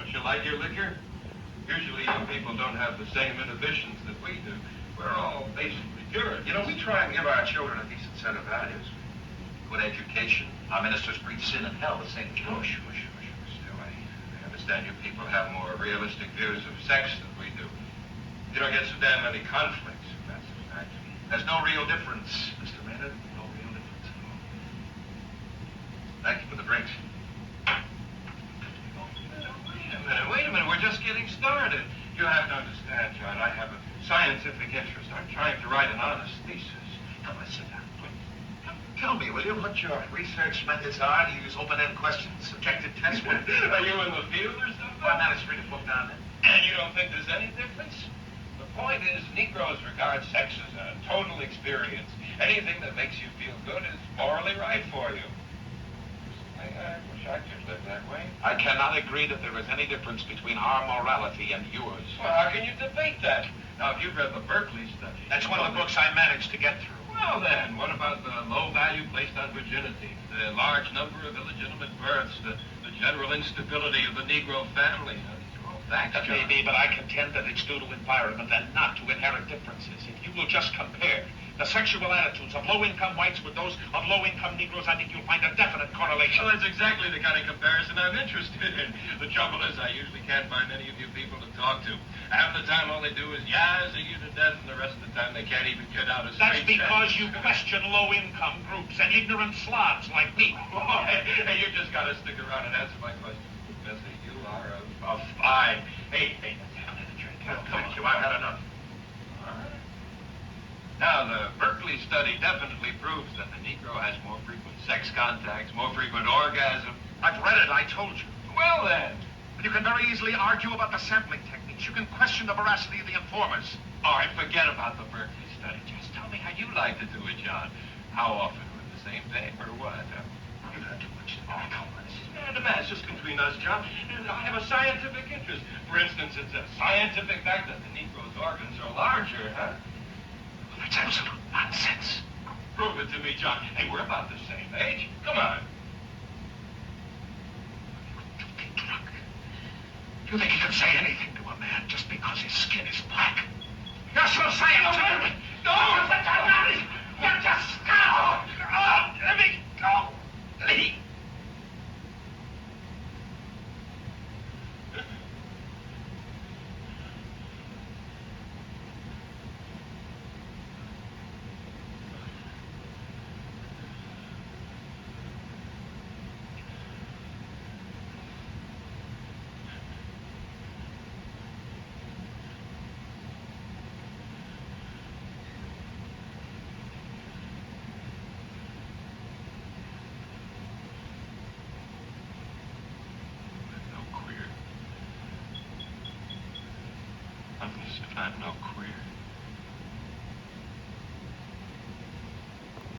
Don't you like your liquor? Usually you people don't have the same inhibitions that we do. We're all basically pure. You know, we try and give our children a decent set of values. Good education. Our ministers preach sin and hell the same as you. Sure. Still, I understand you people have more realistic views of sex than we do. You don't get so damn many conflicts. That's a fact. There's no real difference, Mr. Maynard. No real difference at all. Thank you for the drinks. Wait a minute. We're just getting started. You have to understand, John, I have a scientific interest. I'm trying to write an honest thesis. Come on, sit down, please. Tell me, will you, what your research methods are? Do you use open-end questions, subjective tests? Are you in the field or something? I managed to read a book down there. And you don't think there's any difference? The point is, Negroes regard sex as a total experience. Anything that makes you feel good is morally right for you. I wish I could live that way. I cannot agree that there is any difference between our morality and yours. Well, how can you debate that? Now, if you've read the Berkeley study... That's one of the books I managed to get through. Well, then, what about the low value placed on virginity, the large number of illegitimate births, the general instability of the Negro family? These are all facts, That may be, but I contend that it's due to environment and not to inherent differences. If you will just compare the sexual attitudes of low-income whites with those of low-income Negroes, I think you'll find a definite correlation. Well, that's exactly the kind of comparison I'm interested in. The trouble is, I usually can't find any of you people to talk to. Half the time, all they do is yazz you to death, and the rest of the time, they can't even get out a straight That's because you question low-income groups and ignorant slobs like me. Boy, hey, you just got to stick around and answer my question, Professor. You are a fine. Hey, let's have another drink. Come on, I've had enough. All right. Now, the Berkeley study definitely proves that the Negro has more frequent sex contacts, more frequent orgasm. I've read it, I told you. Well, then. And you can very easily argue about the sampling techniques. You can question the veracity of the informers. All right, forget about the Berkeley study. Just tell me how you like to do it, John. How often, with the same thing, or what? You've heard too much. Oh, come on. This is man to man. It's just between us, John. I have a scientific interest. For instance, it's a scientific fact that the Negro's organs are larger, huh? That's absolute nonsense. Prove it to me, John. Hey, we're about the same age. Come on. You think drunk. You think you can say anything to a man just because his skin is black? You're so scientific. No! You just go. Let me go. Leave. I'm no queer.